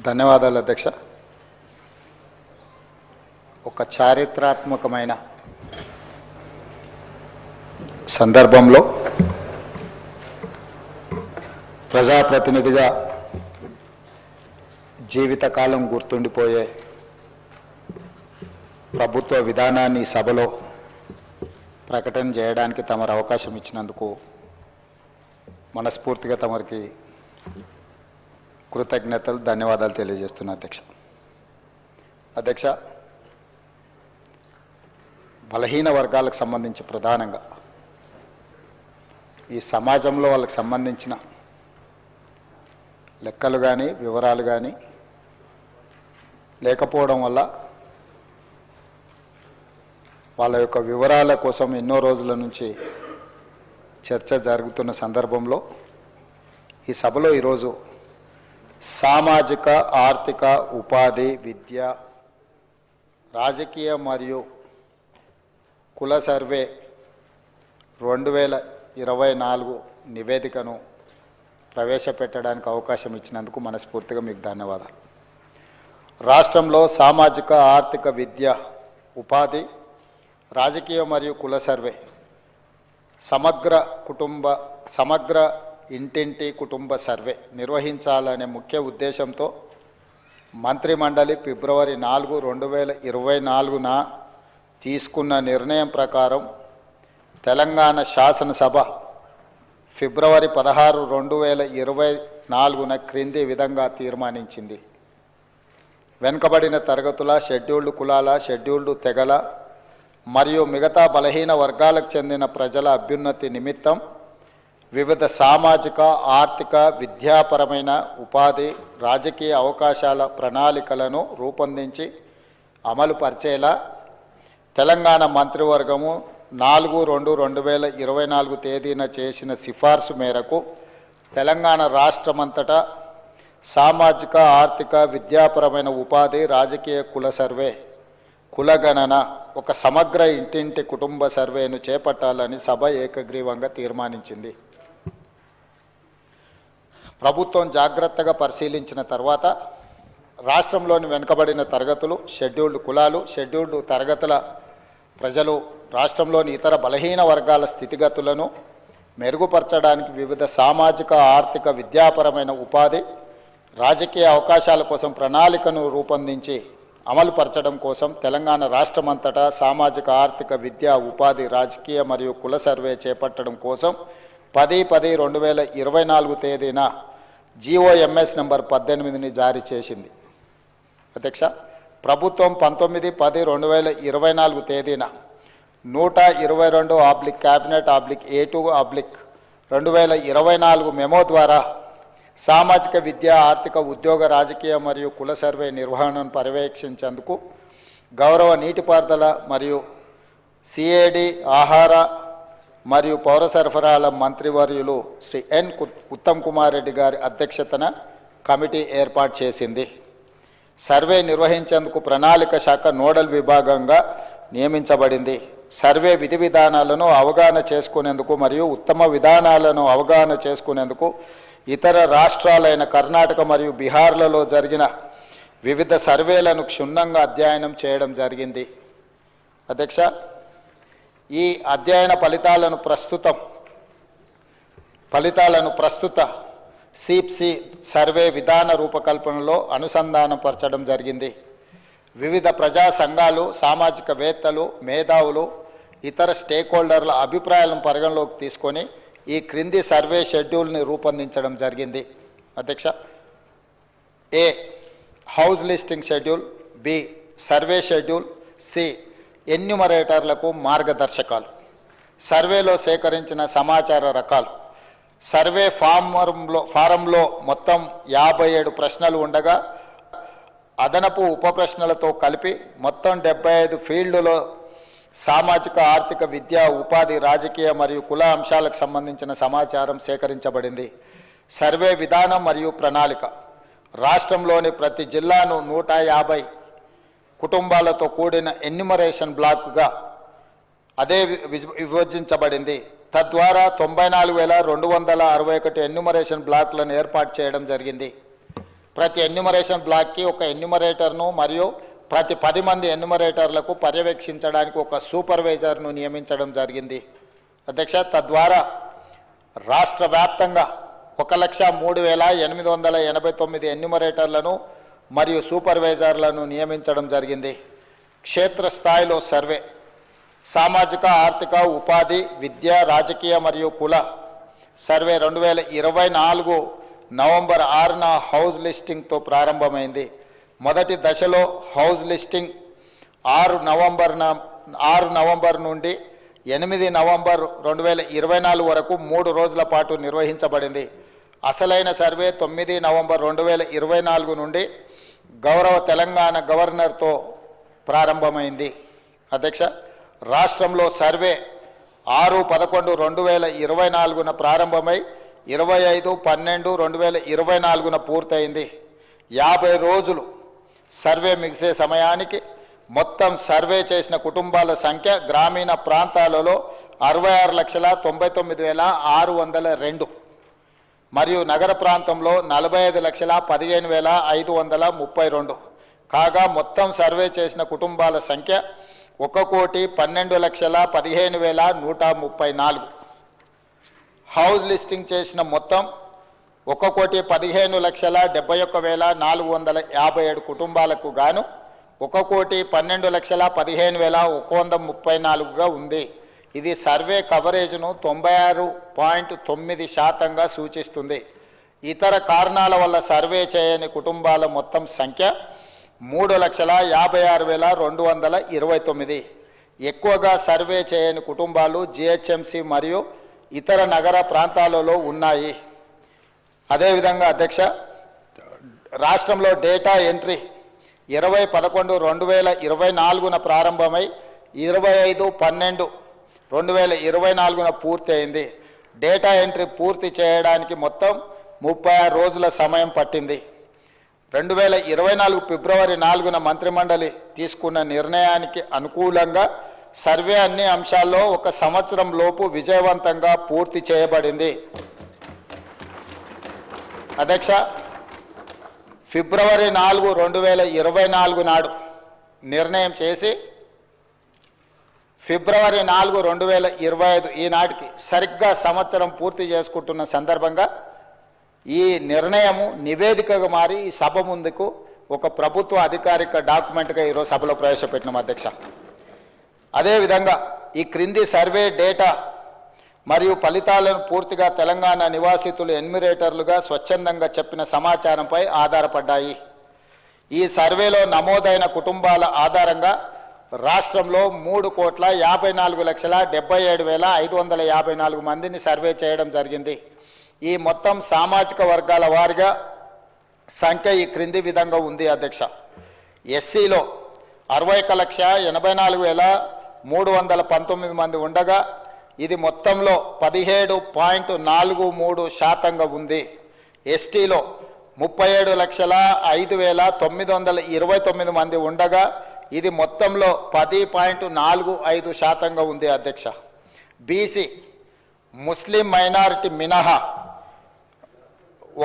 ధన్యవాదాలు అధ్యక్ష. ఒక చారిత్రాత్మకమైన సందర్భంలో ప్రజాప్రతినిధిగా జీవితకాలం గుర్తుండిపోయే ప్రభుత్వ విధానాన్ని సభలో ప్రకటన చేయడానికి తమరు అవకాశం ఇచ్చినందుకు మనస్ఫూర్తిగా తమరికి కృతజ్ఞతలు, ధన్యవాదాలు తెలియజేస్తున్నా అధ్యక్ష. బలహీన వర్గాలకు సంబంధించి ప్రధానంగా ఈ సమాజంలో వాళ్ళకి సంబంధించిన లెక్కలు కానీ వివరాలు కానీ లేకపోవడం వల్ల వాళ్ళ యొక్క వివరాల కోసం ఎన్నో రోజుల నుంచి చర్చ జరుగుతున్న సందర్భంలో ఈ సభలో ఈరోజు సామాజిక, ఆర్థిక, ఉపాధి, విద్య, రాజకీయ మరియు కుల సర్వే 2024 నివేదికను ప్రవేశపెట్టడానికి అవకాశం ఇచ్చినందుకు మనస్ఫూర్తిగా మీకు ధన్యవాదాలు. రాష్ట్రంలో సామాజిక, ఆర్థిక, విద్య, ఉపాధి, రాజకీయ మరియు కుల సర్వే సమగ్ర ఇంటింటి కుటుంబ సర్వే నిర్వహించాలనే ముఖ్య ఉద్దేశంతో మంత్రిమండలి ఫిబ్రవరి 4, 2024న తీసుకున్న నిర్ణయం ప్రకారం తెలంగాణ శాసనసభ ఫిబ్రవరి 16, 2024న క్రింది విధంగా తీర్మానించింది. వెనుకబడిన తరగతుల, షెడ్యూల్డ్ కులాల, షెడ్యూల్డ్ తెగల మరియు మిగతా బలహీన వర్గాలకు చెందిన ప్రజల అభ్యున్నతి నిమిత్తం వివిధ సామాజిక, ఆర్థిక, విద్యాపరమైన, ఉపాధి, రాజకీయ అవకాశాల ప్రణాళికలను రూపొందించి అమలు పరిచేలా తెలంగాణ మంత్రివర్గము 4/2/2024 తేదీన చేసిన సిఫార్సు మేరకు తెలంగాణ రాష్ట్రమంతటా సామాజిక, ఆర్థిక, విద్యాపరమైన, ఉపాధి, రాజకీయ కుల సర్వే, కులగణన, ఒక సమగ్ర ఇంటింటి కుటుంబ సర్వేను చేపట్టాలని సభ ఏకగ్రీవంగా తీర్మానించింది. ప్రభుత్వం జాగ్రత్తగా పరిశీలించిన తర్వాత రాష్ట్రంలోని వెనుకబడిన తరగతులు, షెడ్యూల్డ్ కులాలు, షెడ్యూల్డ్ తరగతుల ప్రజలు, రాష్ట్రంలోని ఇతర బలహీన వర్గాల స్థితిగతులను మెరుగుపరచడానికి వివిధ సామాజిక, ఆర్థిక, విద్యాపరమైన, ఉపాధి, రాజకీయ అవకాశాల కోసం ప్రణాళికను రూపొందించి అమలుపరచడం కోసం తెలంగాణ రాష్ట్రమంతటా సామాజిక, ఆర్థిక, విద్యా, ఉపాధి, రాజకీయ మరియు కుల సర్వే చేపట్టడం కోసం 10/10/2024 తేదీన GOMS నంబర్ 18ని జారీ చేసింది. అధ్యక్ష, ప్రభుత్వం 19/10/2024 తేదీన 122 క్యాబినెట్ A2/2024 మెమో ద్వారా సామాజిక, విద్య, ఆర్థిక, ఉద్యోగ, రాజకీయ మరియు కుల సర్వే నిర్వహణను పర్యవేక్షించేందుకు గౌరవ నీటిపారుదల మరియు CAD, ఆహార మరియు పౌర సరఫరాల మంత్రివర్యులు శ్రీ ఎన్ ఉత్తమ్ కుమార్ రెడ్డి గారి అధ్యక్షతన కమిటీ ఏర్పాటు చేసింది. సర్వే నిర్వహించేందుకు ప్రణాళిక శాఖ నోడల్ విభాగంగా నియమించబడింది. సర్వే విధి విధానాలను అవగాహన చేసుకునేందుకు మరియు ఉత్తమ విధానాలను అవగాహన చేసుకునేందుకు ఇతర రాష్ట్రాలైన కర్ణాటక మరియు బీహార్లలో జరిగిన వివిధ సర్వేలను క్షుణ్ణంగా అధ్యయనం చేయడం జరిగింది. అధ్యక్ష, ఈ అధ్యయన ఫలితాలను ప్రస్తుత CPC సర్వే విధాన రూపకల్పనలో అనుసంధానపరచడం జరిగింది. వివిధ ప్రజా సంఘాలు, సామాజికవేత్తలు, మేధావులు, ఇతర స్టేక్ హోల్డర్ల అభిప్రాయాలను పరిగణలోకి తీసుకొని ఈ క్రింది సర్వే షెడ్యూల్ని రూపొందించడం జరిగింది. అధ్యక్ష, A. House listing schedule, B. Survey schedule, C. ఎన్యూమరేటర్లకు మార్గదర్శకాలు, సర్వేలో సేకరించిన సమాచార రకాలు. సర్వే ఫారంలో మొత్తం 57 ప్రశ్నలు ఉండగా అదనపు ఉప ప్రశ్నలతో కలిపి మొత్తం 75 ఫీల్డ్లో సామాజిక, ఆర్థిక, విద్య, ఉపాధి, రాజకీయ మరియు కుల అంశాలకు సంబంధించిన సమాచారం సేకరించబడింది. సర్వే విధానం మరియు ప్రణాళిక. రాష్ట్రంలోని ప్రతి జిల్లాను 150 కుటుంబాలతో కూడిన ఎన్యూమరేషన్ బ్లాక్గా అదే విభజించబడింది. తద్వారా 94,261 ఎన్యూమరేషన్ బ్లాక్లను ఏర్పాటు చేయడం జరిగింది. ప్రతి ఎన్యూమరేషన్ బ్లాక్కి ఒక ఎన్యూమరేటర్ను మరియు ప్రతి 10 మంది ఎన్యూమరేటర్లకు పర్యవేక్షించడానికి ఒక సూపర్వైజర్ను నియమించడం జరిగింది అధ్యక్ష. తద్వారా రాష్ట్ర వ్యాప్తంగా 1,03,889 ఎన్యూమరేటర్లను మరియు సూపర్వైజర్లను నియమించడం జరిగింది. క్షేత్రస్థాయిలో సర్వే, సామాజిక ఆర్థిక ఉపాధి, విద్య, రాజకీయ మరియు కుల సర్వే 2024 నవంబర్ 6న హౌస్ లిస్టింగ్తో ప్రారంభమైంది. మొదటి దశలో హౌస్ లిస్టింగ్ 6 నవంబర్ నుండి 8 నవంబర్ 2024 వరకు 3 రోజుల పాటు నిర్వహించబడింది. అసలైన సర్వే 9 నవంబర్ 2024 నుండి గౌరవ తెలంగాణ గవర్నర్తో ప్రారంభమైంది అధ్యక్ష. రాష్ట్రంలో సర్వే 6/11/2024న ప్రారంభమై 25/12/2024న పూర్తయింది. 50 రోజులు సర్వే ముగిసే సమయానికి మొత్తం సర్వే చేసిన కుటుంబాల సంఖ్య గ్రామీణ ప్రాంతాలలో 66,99,602 మరియు నగర ప్రాంతంలో 45,15,532 కాగా మొత్తం సర్వే చేసిన కుటుంబాల సంఖ్య 1,12,15,134. హౌస్ లిస్టింగ్ చేసిన మొత్తం 1,15,71,457 కుటుంబాలకు గాను 1,12,15,134గా ఉంది. ఇది సర్వే కవరేజ్ను 96.9% సూచిస్తుంది. ఇతర కారణాల వల్ల సర్వే చేయని కుటుంబాల మొత్తం సంఖ్య 3,56,229. ఎక్కువగా సర్వే చేయని కుటుంబాలు జిహెచ్ఎంసి మరియు ఇతర నగర ప్రాంతాలలో ఉన్నాయి. అదేవిధంగా అధ్యక్ష, రాష్ట్రంలో డేటా ఎంట్రీ 20/11/2024న ప్రారంభమై 25/12/2024న పూర్తయింది. డేటా ఎంట్రీ పూర్తి చేయడానికి మొత్తం 36 రోజుల సమయం పట్టింది. 2024 ఫిబ్రవరి 4న మంత్రిమండలి తీసుకున్న నిర్ణయానికి అనుకూలంగా సర్వే అన్ని అంశాల్లో 1 సంవత్సరం లోపు విజయవంతంగా పూర్తి చేయబడింది అధ్యక్ష. ఫిబ్రవరి 4, 2024 నాడు నిర్ణయం చేసి ఫిబ్రవరి 4, 2025 ఈనాటికి సరిగ్గా సంవత్సరం పూర్తి చేసుకుంటున్న సందర్భంగా ఈ నిర్ణయము నివేదికగా మారి ఈ సభ ముందుకు ఒక ప్రభుత్వ అధికారిక డాక్యుమెంట్గా ఈరోజు సభలో ప్రవేశపెట్టినాం అధ్యక్ష. అదేవిధంగా ఈ క్రింది సర్వే డేటా మరియు ఫలితాలను పూర్తిగా తెలంగాణ నివాసితులు ఎన్యూమరేటర్లుగా స్వచ్ఛందంగా చెప్పిన సమాచారంపై ఆధారపడ్డాయి. ఈ సర్వేలో నమోదైన కుటుంబాల ఆధారంగా రాష్ట్రంలో 3,54,77,554 మందిని సర్వే చేయడం జరిగింది. ఈ మొత్తం సామాజిక వర్గాల వారిగా సంఖ్య ఈ క్రింది విధంగా ఉంది అధ్యక్ష. ఎస్సీలో 61,84,319 మంది ఉండగా ఇది మొత్తంలో 17.43% ఉంది. ఎస్టీలో 37,05,929 మంది ఉండగా ఇది మొత్తంలో 10.45% ఉంది అధ్యక్ష. బీసీ ముస్లిం మైనారిటీ మినహా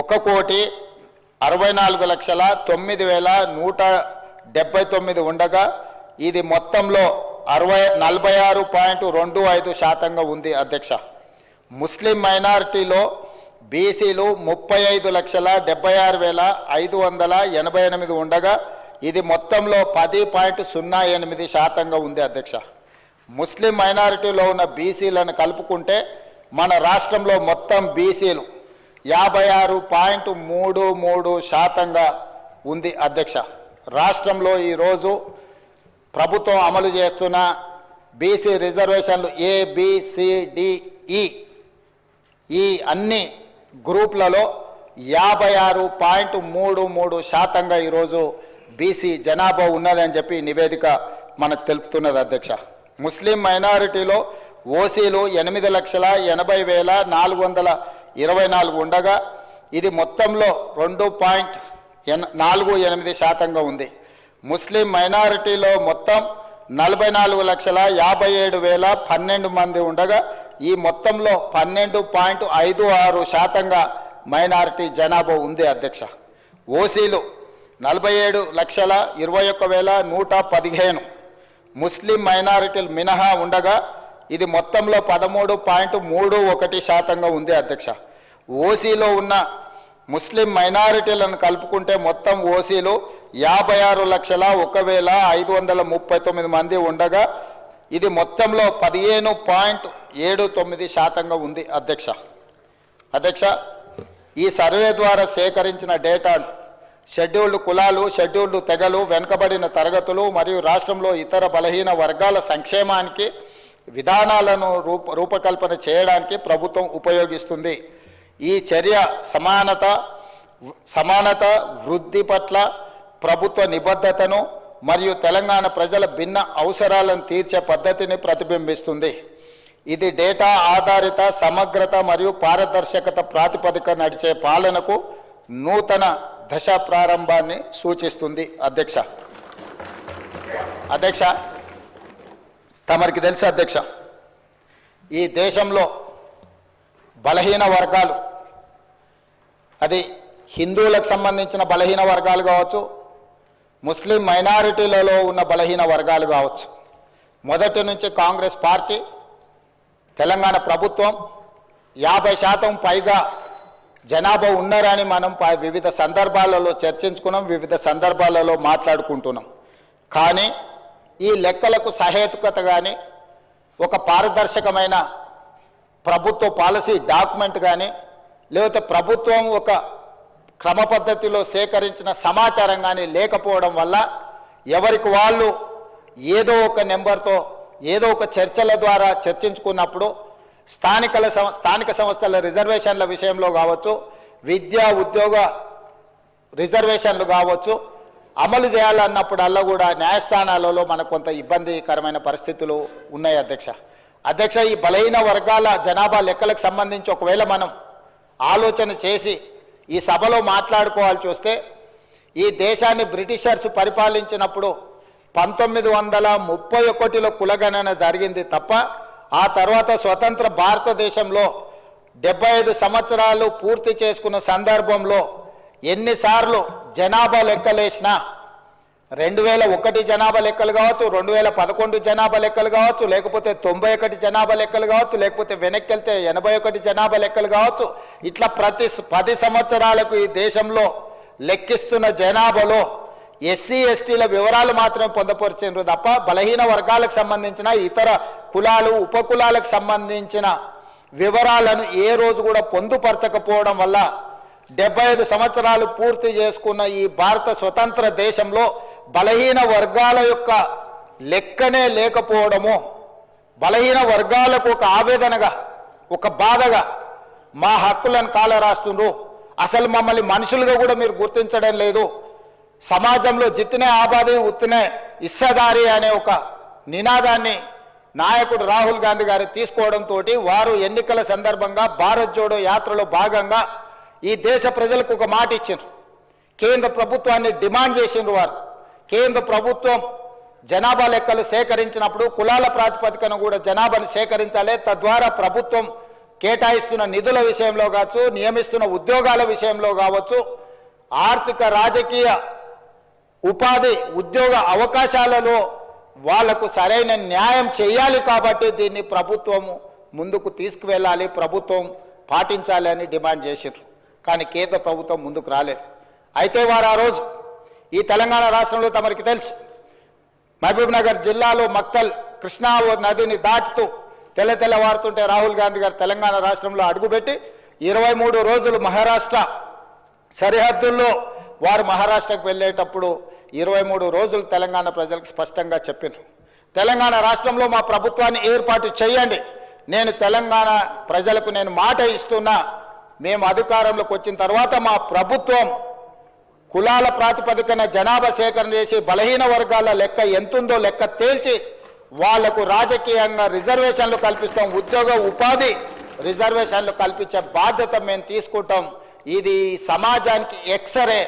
1,64,09,179 ఉండగా ఇది మొత్తంలో 46.25% ఉంది అధ్యక్ష. ముస్లిం మైనారిటీలో బీసీలు 35,76,588 ఉండగా ఇది మొత్తంలో 10.08% ఉంది అధ్యక్ష. ముస్లిం మైనారిటీలో ఉన్న బీసీలను కలుపుకుంటే మన రాష్ట్రంలో మొత్తం బీసీలు 56.33% ఉంది అధ్యక్ష. రాష్ట్రంలో ఈరోజు ప్రభుత్వం అమలు చేస్తున్న బీసీ రిజర్వేషన్లు ABCDE ఈ అన్ని గ్రూపులలో 56.33% ఈరోజు బీసీ జనాభా ఉన్నదని చెప్పి నివేదిక మనకు తెలుపుతున్నది అధ్యక్ష. ముస్లిం మైనారిటీలో ఓసీలు 8,80,424 ఉండగా ఇది మొత్తంలో 2.48% ఉంది. ముస్లిం మైనారిటీలో మొత్తం 44,57,012 మంది ఉండగా ఈ మొత్తంలో 12.56% మైనారిటీ జనాభా ఉంది అధ్యక్ష. ఓసీలు 47,21,115, ముస్లిం మైనారిటీలు మినహా ఉండగా ఇది మొత్తంలో 13.31% ఉంది అధ్యక్ష. ఓసీలో ఉన్న ముస్లిం మైనారిటీలను కలుపుకుంటే మొత్తం ఓసీలు 56,01,539 మంది ఉండగా ఇది మొత్తంలో 15.79% ఉంది అధ్యక్ష. ఈ సర్వే ద్వారా సేకరించిన డేటాను షెడ్యూల్డ్ కులాలు, షెడ్యూల్డ్ తెగలు, వెనుకబడిన తరగతులు మరియు రాష్ట్రంలో ఇతర బలహీన వర్గాల సంక్షేమానికి విధానాలను రూపకల్పన చేయడానికి ప్రభుత్వం ఉపయోగిస్తుంది. ఈ చర్య సమానత వృద్ధి పట్ల ప్రభుత్వ నిబద్ధతను మరియు తెలంగాణ ప్రజల భిన్న అవసరాలను తీర్చే పద్ధతిని ప్రతిబింబిస్తుంది. ఇది డేటా ఆధారిత సమగ్రత మరియు పారదర్శకత ప్రాతిపదిక నడిచే పాలనకు నూతన దశ ప్రారంభాన్ని సూచిస్తుంది అధ్యక్ష. తమరికి తెలుసు అధ్యక్ష, ఈ దేశంలో బలహీన వర్గాలు, అది హిందువులకు సంబంధించిన బలహీన వర్గాలు కావచ్చు, ముస్లిం మైనారిటీలలో ఉన్న బలహీన వర్గాలు కావచ్చు, మొదటి నుంచి కాంగ్రెస్ పార్టీ, తెలంగాణ ప్రభుత్వం 50% పైగా జనాభా ఉన్నారని మనం వివిధ సందర్భాలలో చర్చించుకున్నాం, వివిధ సందర్భాలలో మాట్లాడుకుంటున్నాం. కానీ ఈ లెక్కలకు సహేతుకత కానీ, ఒక పారదర్శకమైన ప్రభుత్వ పాలసీ డాక్యుమెంట్ కానీ, లేకపోతే ప్రభుత్వం ఒక క్రమ పద్ధతిలో సేకరించిన సమాచారం కానీ లేకపోవడం వల్ల ఎవరికి వాళ్ళు ఏదో ఒక నెంబర్తో ఏదో ఒక చర్చల ద్వారా చర్చించుకున్నప్పుడు స్థానిక సంస్థల రిజర్వేషన్ల విషయంలో కావచ్చు, విద్యా ఉద్యోగ రిజర్వేషన్లు కావచ్చు, అమలు చేయాలన్నప్పుడల్లా కూడా న్యాయస్థానాలలో మనకు కొంత ఇబ్బందికరమైన పరిస్థితులు ఉన్నాయి అధ్యక్ష. ఈ బలహీన వర్గాల జనాభా లెక్కలకు సంబంధించి ఒకవేళ మనం ఆలోచన చేసి ఈ సభలో మాట్లాడుకోవాల్సి వస్తే, ఈ దేశాన్ని బ్రిటిషర్స్ పరిపాలించినప్పుడు 1931లో కులగణన జరిగింది తప్ప, ఆ తర్వాత స్వతంత్ర భారతదేశంలో 75 సంవత్సరాలు పూర్తి చేసుకున్న సందర్భంలో ఎన్నిసార్లు జనాభా లెక్కలేసినా 2001 జనాభా లెక్కలు కావచ్చు, 2011 జనాభా లెక్కలు కావచ్చు, లేకపోతే 91 జనాభా లెక్కలు కావచ్చు, లేకపోతే వెనక్కి వెళ్తే 81 జనాభా లెక్కలు కావచ్చు, ఇట్లా ప్రతి 10 సంవత్సరాలకు ఈ దేశంలో లెక్కిస్తున్న జనాభాలో ఎస్సీ ఎస్టీల వివరాలు మాత్రమే పొందపరిచారు తప్ప బలహీన వర్గాలకు సంబంధించిన ఇతర కులాలు ఉపకులాలకు సంబంధించిన వివరాలను ఏ రోజు కూడా పొందుపరచకపోవడం వల్ల 75 సంవత్సరాలు పూర్తి చేసుకున్న ఈ భారత స్వతంత్ర దేశంలో బలహీన వర్గాల యొక్క లెక్కనే లేకపోవడము, బలహీన వర్గాలకు ఒక ఆవేదనగా, ఒక బాధగా మా హక్కులను కాలరాస్తుండ్రు, అసలు మమ్మల్ని మనుషులుగా కూడా మీరు గుర్తించడం లేదు, సమాజంలో జిత్తినే ఆబాది ఉత్తినే ఇస్సదారి అనే ఒక నినాదాన్ని నాయకుడు రాహుల్ గాంధీ గారు తీసుకోవడంతో వారు ఎన్నికల సందర్భంగా భారత్ జోడో యాత్రలో భాగంగా ఈ దేశ ప్రజలకు ఒక మాట ఇచ్చారు. కేంద్ర ప్రభుత్వాన్ని డిమాండ్ చేసిండ్రు వారు. కేంద్ర ప్రభుత్వం జనాభా లెక్కలు సేకరించినప్పుడు కులాల ప్రాతిపదికన కూడా జనాభాను సేకరించాలి, తద్వారా ప్రభుత్వం కేటాయిస్తున్న నిధుల విషయంలో కావచ్చు, నియమిస్తున్న ఉద్యోగాల విషయంలో కావచ్చు, ఆర్థిక రాజకీయ ఉపాధి ఉద్యోగ అవకాశాలలో వాళ్లకు సరైన న్యాయం చేయాలి. కాబట్టి దీన్ని ప్రభుత్వం ముందుకు తీసుకువెళ్ళాలి, ప్రభుత్వం పాటించాలి అని డిమాండ్ చేశారు. కానీ కేంద్ర ప్రభుత్వం ముందుకు రాలేదు. అయితే వారు ఆ రోజు ఈ తెలంగాణ రాష్ట్రంలో తమరికి తెలుసు, మహబూబ్ నగర్ జిల్లాలో మక్తల్ కృష్ణా నదిని దాటుతూ తెల్లవారుతుంటే రాహుల్ గాంధీ గారు తెలంగాణ రాష్ట్రంలో అడుగుపెట్టి 23 రోజులు మహారాష్ట్ర సరిహద్దుల్లో వారు మహారాష్ట్రకు వెళ్ళేటప్పుడు 23 రోజులు తెలంగాణ ప్రజలకు స్పష్టంగా చెప్పారు, తెలంగాణ రాష్ట్రంలో మా ప్రభుత్వాన్ని ఏర్పాటు చేయండి, నేను తెలంగాణ ప్రజలకు నేను మాట ఇస్తున్నా, మేము అధికారంలోకి వచ్చిన తర్వాత మా ప్రభుత్వం కులాల ప్రాతిపదికన జనాభా సేకరణ చేసి బలహీన వర్గాల లెక్క ఎంతుందో లెక్క తేల్చి వాళ్లకు రాజకీయంగా రిజర్వేషన్లు కల్పిస్తాం, ఉద్యోగ ఉపాధి రిజర్వేషన్లు కల్పించే బాధ్యత మేము తీసుకుంటాం. ఇది సమాజానికి ఎక్స్రే,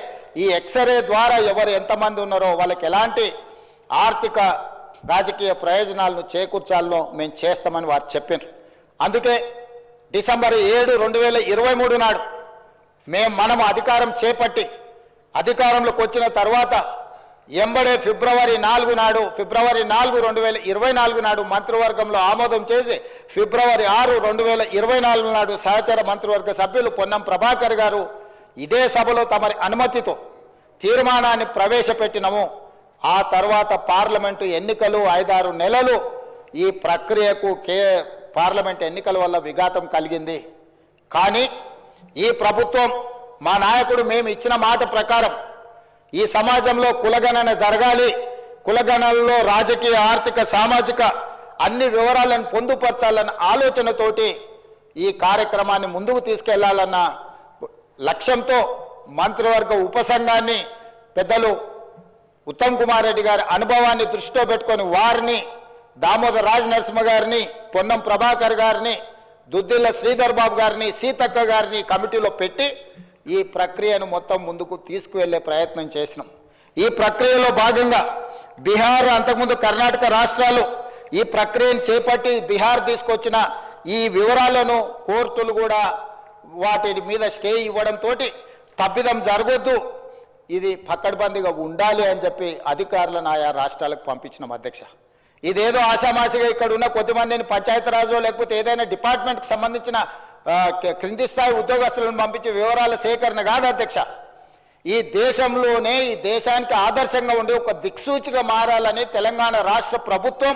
ఈ ఎక్స్రే ద్వారా ఎవరు ఎంతమంది ఉన్నారో వాళ్ళకి ఎలాంటి ఆర్థిక రాజకీయ ప్రయోజనాలను చేకూర్చాలో మేము చేస్తామని వారు చెప్పారు. అందుకే డిసెంబర్ 7, 2023 నాడు మనం అధికారం చేపట్టి అధికారంలోకి వచ్చిన తర్వాత ఎంబడే ఫిబ్రవరి 4 నాడు, ఫిబ్రవరి 4, 2024 నాడు మంత్రివర్గంలో ఆమోదం చేసి ఫిబ్రవరి 6, 2024 నాడు సహచర మంత్రివర్గ సభ్యులు పొన్నం ప్రభాకర్ గారు ఇదే సభలో తమరి అనుమతితో తీర్మానాన్ని ప్రవేశపెట్టినము. ఆ తర్వాత పార్లమెంటు ఎన్నికలు 5-6 నెలలు ఈ ప్రక్రియకు పార్లమెంట్ ఎన్నికల వల్ల విఘాతం కలిగింది. కానీ ఈ ప్రభుత్వం, మా నాయకుడు మేము ఇచ్చిన మాట ప్రకారం ఈ సమాజంలో కులగణన జరగాలి, కులగణనలో రాజకీయ, ఆర్థిక, సామాజిక అన్ని వివరాలను పొందుపరచాలన్న ఆలోచనతోటి ఈ కార్యక్రమాన్ని ముందుకు తీసుకెళ్లాలన్న లక్ష్యంతో మంత్రివర్గ ఉపసంఘాన్ని పెద్దలు ఉత్తమ్ కుమార్ రెడ్డి గారి అనుభవాన్ని దృష్టిలో పెట్టుకొని వారిని, దామోదర్ రాజ్ నరసింహ గారిని, పొన్నం ప్రభాకర్ గారిని, దుద్దిల్ల శ్రీధర్ బాబు గారిని, సీతక్క గారిని కమిటీలో పెట్టి ఈ ప్రక్రియను మొత్తం ముందుకు తీసుకువెళ్లే ప్రయత్నం చేసినాం. ఈ ప్రక్రియలో భాగంగా బీహార్, అంతకుముందు కర్ణాటక రాష్ట్రాలు ఈ ప్రక్రియను చేపట్టి బీహార్ తీసుకొచ్చిన ఈ వివరాలను కోర్టులు కూడా వాటి మీద స్టే ఇవ్వడంతో తప్పిదం జరగొద్దు, ఇది పక్కడ్బందీగా ఉండాలి అని చెప్పి అధికారులను ఆయా రాష్ట్రాలకు పంపించినాం అధ్యక్ష. ఇదేదో ఆషామాషిగా ఇక్కడ ఉన్న కొద్దిమందిని పంచాయతీరాజు లేకపోతే ఏదైనా డిపార్ట్మెంట్కి సంబంధించిన క్రింది స్థాయి ఉద్యోగస్తులను పంపించే వివరాల సేకరణ కాదు అధ్యక్ష. ఈ దేశంలోనే, ఈ దేశానికి ఆదర్శంగా ఉండే ఒక దిక్సూచిగా మారాలని తెలంగాణ రాష్ట్ర ప్రభుత్వం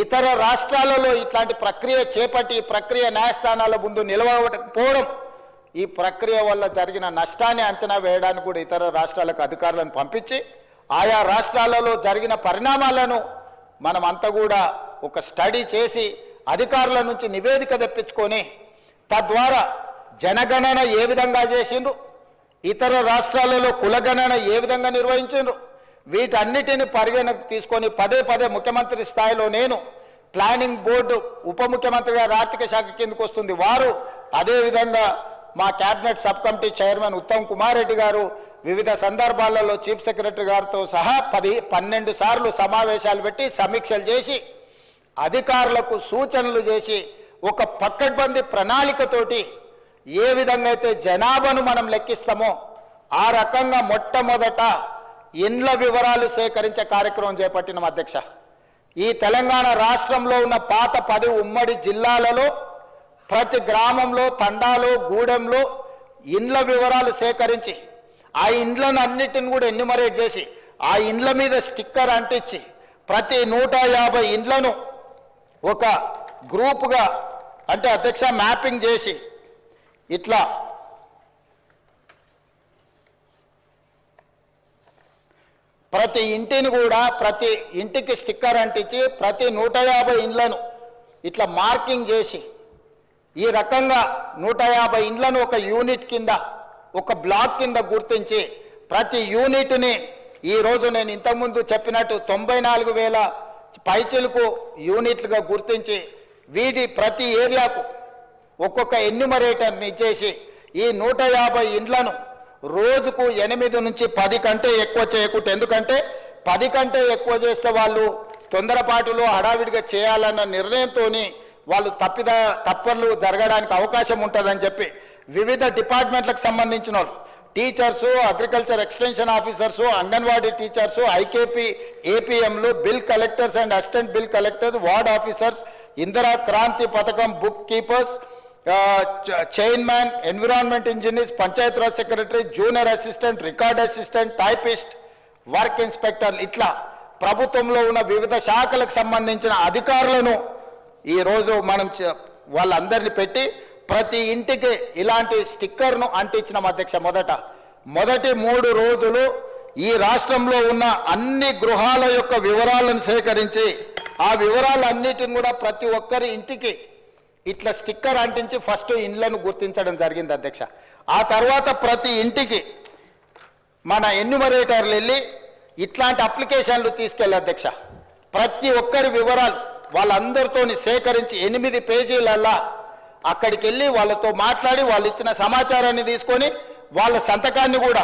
ఇతర రాష్ట్రాలలో ఇట్లాంటి ప్రక్రియ చేపట్టి ఈ ప్రక్రియ న్యాయస్థానాల ముందు నిలవకపోవడం, ఈ ప్రక్రియ వల్ల జరిగిన నష్టాన్ని అంచనా వేయడానికి కూడా ఇతర రాష్ట్రాలకు అధికారులను పంపించి ఆయా రాష్ట్రాలలో జరిగిన పరిణామాలను మనమంతా కూడా ఒక స్టడీ చేసి అధికారుల నుంచి నివేదిక తెప్పించుకొని తద్వారా జనగణన ఏ విధంగా చేసిండ్రు, ఇతర రాష్ట్రాలలో కులగణన ఏ విధంగా నిర్వహించిండ్రు, వీటన్నిటిని పరిగణకు తీసుకొని పదే ముఖ్యమంత్రి స్థాయిలో నేను, ప్లానింగ్ బోర్డు ఉప ముఖ్యమంత్రి గారు ఆర్థిక శాఖ కిందకు వస్తుంది వారు, అదేవిధంగా మా cabinet sub committee chairman Uttam Kumar Reddy గారు వివిధ సందర్భాలలో చీఫ్ సెక్రటరీ గారితో సహా 12 సార్లు సమావేశాలు పెట్టి సమీక్షలు చేసి అధికారులకు సూచనలు చేసి ఒక పక్కడ్బందీ ప్రణాళికతోటి ఏ విధంగా అయితే జనాభాను మనం లెక్కిస్తామో ఆ రకంగా మొట్టమొదట ఇండ్ల వివరాలు సేకరించే కార్యక్రమం చేపట్టిన అధ్యక్ష. ఈ తెలంగాణ రాష్ట్రంలో ఉన్న పాత 10 ఉమ్మడి జిల్లాలలో ప్రతి గ్రామంలో, తండాలో, గూడెంలో ఇండ్ల వివరాలు సేకరించి ఆ ఇండ్లను అన్నిటిని కూడా ఎన్యుమరేట్ చేసి ఆ ఇండ్ల మీద స్టిక్కర్ అంటించి ప్రతి 150 ఇండ్లను ఒక గ్రూపుగా, అంటే అధ్యక్ష మ్యాపింగ్ చేసి ఇట్లా ప్రతి ఇంటిని కూడా, ప్రతి ఇంటికి స్టిక్కర్ అంటించి ప్రతి 150 ఇండ్లను ఇట్లా మార్కింగ్ చేసి ఈ రకంగా 150 ఇండ్లను ఒక యూనిట్ కింద, ఒక బ్లాక్ కింద గుర్తించి ప్రతి యూనిట్ని ఈరోజు నేను ఇంతకుముందు చెప్పినట్టు 94,000 పైచిలకు యూనిట్లుగా గుర్తించి వీటి ప్రతి ఏరియాకు ఒక్కొక్క ఎన్యుమరేటర్ని ఇచ్చేసి ఈ 150 ఇండ్లను రోజుకు 8 నుంచి 10 కంటే ఎక్కువ చేయకూడదు. ఎందుకంటే 10 కంటే ఎక్కువ చేస్తే వాళ్ళు తొందరపాటులో హడావిడిగా చేయాలన్న నిర్ణయంతో వాళ్ళు తప్పర్లు జరగడానికి అవకాశం ఉంటుందని చెప్పి వివిధ డిపార్ట్మెంట్లకు సంబంధించిన వాళ్ళు, teachers, agriculture extension officers, anganwadi teachers, IKP, ఏపీఎంలు, bill collectors and assistant bill collectors, ward officers, Indira Kranti పథకం bookkeepers, chairman, environment engineers, Panchayati Raj secretary, junior assistant, record assistant, typist, work inspector, ఇట్లా ప్రభుత్వంలో ఉన్న వివిధ శాఖలకు సంబంధించిన అధికారులను ఈరోజు మనం వాళ్ళందరినీ పెట్టి ప్రతి ఇంటికి ఇలాంటి స్టిక్కర్ను అంటించిన అధ్యక్ష. మొదటి 3 రోజులు ఈ రాష్ట్రంలో ఉన్న అన్ని గృహాల యొక్క వివరాలను సేకరించి ఆ వివరాలన్నిటిని కూడా ప్రతి ఒక్కరి ఇంటికి ఇట్లా స్టిక్కర్ అంటించి ఫస్ట్ ఇండ్లను గుర్తించడం జరిగింది అధ్యక్ష. ఆ తర్వాత ప్రతి ఇంటికి మన ఎన్యుమరేటర్లు వెళ్ళి ఇట్లాంటి అప్లికేషన్లు తీసుకెళ్ళి అధ్యక్ష ప్రతి ఒక్కరి వివరాలు వాళ్ళందరితో సేకరించి 8 పేజీలల్లా అక్కడికి వెళ్ళి వాళ్ళతో మాట్లాడి వాళ్ళు ఇచ్చిన సమాచారాన్ని తీసుకొని వాళ్ళ సంతకాన్ని కూడా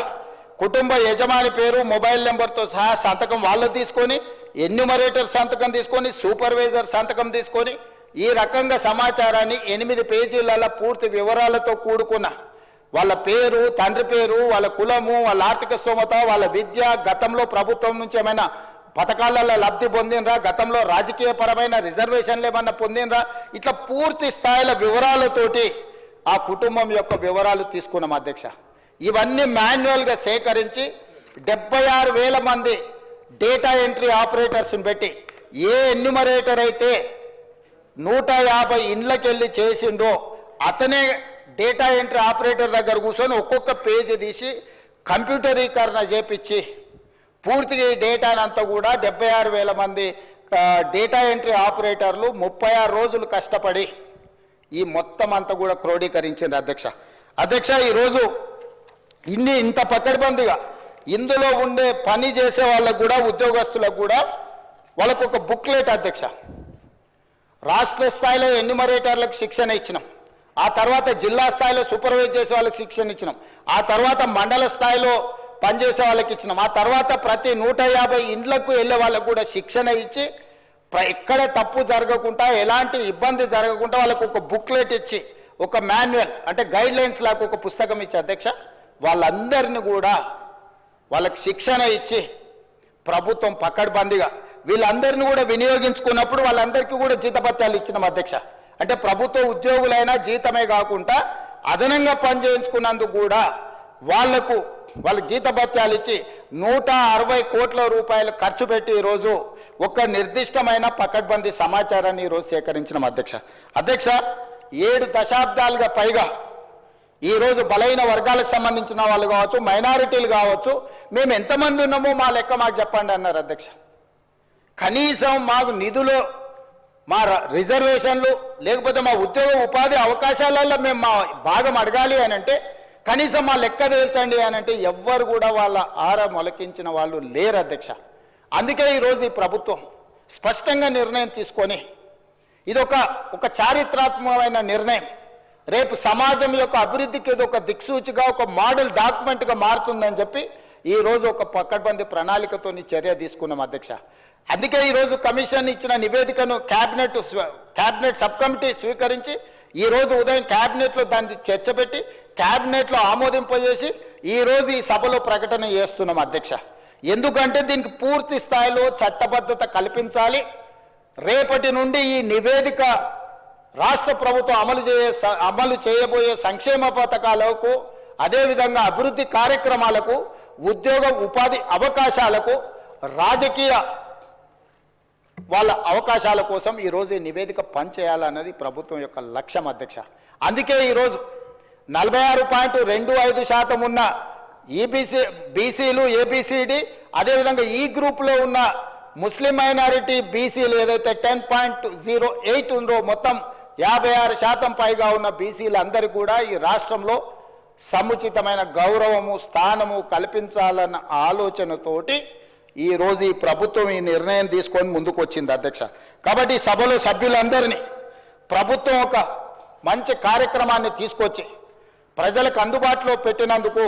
కుటుంబ యజమాని పేరు, మొబైల్ నెంబర్తో సహా సంతకం వాళ్ళు తీసుకొని, ఎన్యుమరేటర్ సంతకం తీసుకొని, సూపర్వైజర్ సంతకం తీసుకొని ఈ రకంగా సమాచారాన్ని 8 పేజీలలో పూర్తి వివరాలతో కూడుకున్న వాళ్ళ పేరు, తండ్రి పేరు, వాళ్ళ కులము, వాళ్ళ ఆర్థిక స్తోమత, వాళ్ళ విద్య, గతంలో ప్రభుత్వం నుంచి ఏమైనా పథకాలలో లబ్ధి పొందినరా, గతంలో రాజకీయపరమైన రిజర్వేషన్లు ఏమన్నా పొందినరా, ఇట్లా పూర్తి స్థాయిల వివరాలతోటి ఆ కుటుంబం యొక్క వివరాలు తీసుకున్నాం అధ్యక్ష. ఇవన్నీ మాన్యువల్గా సేకరించి 76,000 మంది డేటా ఎంట్రీ ఆపరేటర్స్ని పెట్టి ఏ ఎన్యూమరేటర్ అయితే 150 ఇండ్లకెళ్ళి చేసిండో అతనే డేటా ఎంట్రీ ఆపరేటర్ దగ్గర కూర్చొని ఒక్కొక్క పేజీ తీసి కంప్యూటరీకరణ చేపించి పూర్తిగా ఈ డేటానంతా కూడా 76,000 మంది డేటా ఎంట్రీ ఆపరేటర్లు 36 రోజులు కష్టపడి ఈ మొత్తం అంతా కూడా క్రోడీకరించింది అధ్యక్ష. ఈరోజు ఇంత పకడ్బందీగా ఇందులో ఉండే పని చేసే వాళ్ళకు కూడా, ఉద్యోగస్తులకు కూడా వాళ్ళకు ఒక బుక్లెట్ అధ్యక్ష. రాష్ట్ర స్థాయిలో ఎన్యూమరేటర్లకు శిక్షణ ఇచ్చినాం, ఆ తర్వాత జిల్లా స్థాయిలో సూపర్వైజ్ చేసే వాళ్ళకి శిక్షణ ఇచ్చినాం, ఆ తర్వాత మండల స్థాయిలో పనిచేసే వాళ్ళకి ఇచ్చినాం, ఆ తర్వాత ప్రతి 150 ఇండ్లకు వెళ్ళే వాళ్ళకు కూడా శిక్షణ ఇచ్చి ఎక్కడ తప్పు జరగకుండా, ఎలాంటి ఇబ్బంది జరగకుండా వాళ్ళకు ఒక బుక్లెట్ ఇచ్చి, ఒక మాన్యువల్ అంటే గైడ్ లైన్స్ లాగా ఒక పుస్తకం ఇచ్చి అధ్యక్ష, వాళ్ళందరినీ కూడా వాళ్ళకి శిక్షణ ఇచ్చి ప్రభుత్వం పకడ్బందీగా వీళ్ళందరినీ కూడా వినియోగించుకున్నప్పుడు వాళ్ళందరికీ కూడా జీతభత్యాలు ఇచ్చినాం అధ్యక్ష. అంటే ప్రభుత్వ ఉద్యోగులైనా జీతమే కాకుండా అదనంగా పనిచేయించుకున్నందుకు కూడా వాళ్ళకు జీతభత్యాలు ఇచ్చి 160 కోట్ల రూపాయలు ఖర్చు పెట్టి ఈరోజు ఒక నిర్దిష్టమైన పకడ్బందీ సమాచారాన్ని ఈరోజు సేకరించినాం అధ్యక్ష. 7 దశాబ్దాలుగా పైగా ఈరోజు బలైన వర్గాలకు సంబంధించిన వాళ్ళు కావచ్చు, మైనారిటీలు కావచ్చు, మేము ఎంతమంది ఉన్నామో మా లెక్క మాకు చెప్పండి అన్నారు అధ్యక్ష. కనీసం మాకు నిధులు, మా రిజర్వేషన్లు, లేకపోతే మా ఉద్యోగ ఉపాధి అవకాశాలలో మేము మా భాగం అడగాలి అని అంటే కనీసం మా లెక్క తేల్చండి అని అంటే ఎవ్వరు కూడా వాళ్ళ ఆర మొలకించిన వాళ్ళు లేరు అధ్యక్ష. అందుకే ఈరోజు ఈ ప్రభుత్వం స్పష్టంగా నిర్ణయం తీసుకొని ఇది ఒక చారిత్రాత్మకమైన నిర్ణయం, రేపు సమాజం యొక్క అభివృద్ధికి ఇది ఒక దిక్సూచిగా, ఒక మోడల్ డాక్యుమెంట్గా మారుతుందని చెప్పి ఈరోజు ఒక పకడ్బందీ ప్రణాళికతో చర్య తీసుకున్నాం అధ్యక్ష. అందుకే ఈరోజు కమిషన్ ఇచ్చిన నివేదికను క్యాబినెట్ సబ్ కమిటీ స్వీకరించి ఈరోజు ఉదయం క్యాబినెట్లో దాన్ని చర్చ పెట్టి క్యాబినెట్లో ఆమోదింపజేసి ఈరోజు ఈ సభలో ప్రకటన చేస్తున్నాం అధ్యక్ష. ఎందుకంటే దీనికి పూర్తి స్థాయిలో చట్టబద్ధత కల్పించాలి. రేపటి నుండి ఈ నివేదిక రాష్ట్ర ప్రభుత్వం అమలు చేయబోయే సంక్షేమ పథకాలకు, అదేవిధంగా అభివృద్ధి కార్యక్రమాలకు, ఉద్యోగ ఉపాధి అవకాశాలకు, రాజకీయ వాళ్ళ అవకాశాల కోసం ఈరోజు ఈ నివేదిక పనిచేయాలన్నది ప్రభుత్వం యొక్క లక్ష్యం అధ్యక్ష. అందుకే ఈరోజు 46.25% ఉన్న బీసీలు, ఏబిసిడి, అదేవిధంగా ఈ గ్రూప్లో ఉన్న ముస్లిం మైనారిటీ బీసీలు ఏదైతే 10.08 ఉందో, మొత్తం 56% పైగా ఉన్న బీసీలందరికీ కూడా ఈ రాష్ట్రంలో సముచితమైన గౌరవము, స్థానము కల్పించాలన్న ఆలోచనతోటి ఈరోజు ఈ ప్రభుత్వం ఈ నిర్ణయం తీసుకొని ముందుకు వచ్చింది అధ్యక్ష. కాబట్టి సభలో సభ్యులందరినీ ప్రభుత్వం ఒక మంచి కార్యక్రమాన్ని తీసుకొచ్చి ప్రజలకు అందుబాటులో పెట్టినందుకు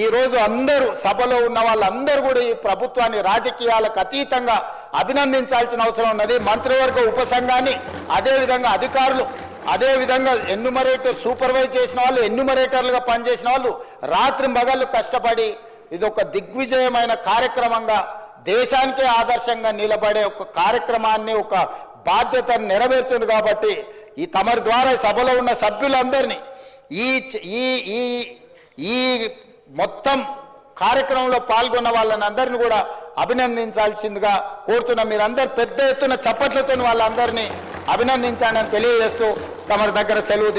ఈరోజు అందరూ సభలో ఉన్న వాళ్ళందరూ కూడా ఈ ప్రభుత్వాన్ని రాజకీయాలకు అతీతంగా అభినందించాల్సిన అవసరం ఉన్నది. మంత్రివర్గ ఉపసంఘాన్ని, అదేవిధంగా అధికారులు, అదేవిధంగా సూపర్వైజ్ చేసిన వాళ్ళు, ఎన్యూమరేటర్లుగా పనిచేసిన వాళ్ళు రాత్రి మగళ్ళు కష్టపడి ఇది ఒక దిగ్విజయమైన కార్యక్రమంగా, దేశానికే ఆదర్శంగా నిలబడే ఒక కార్యక్రమాన్ని, ఒక బాధ్యతను నెరవేర్చింది. కాబట్టి ఈ తమరి ద్వారా సభలో ఉన్న సభ్యులందరినీ ఈ మొత్తం కార్యక్రమంలో పాల్గొన్న వాళ్ళని అందరినీ కూడా అభినందించాల్సిందిగా కోరుతున్నా. మీరందరూ పెద్ద ఎత్తున చప్పట్లతో వాళ్ళందరినీ అభినందించాలని తెలియజేస్తూ తమరి దగ్గర సెలవు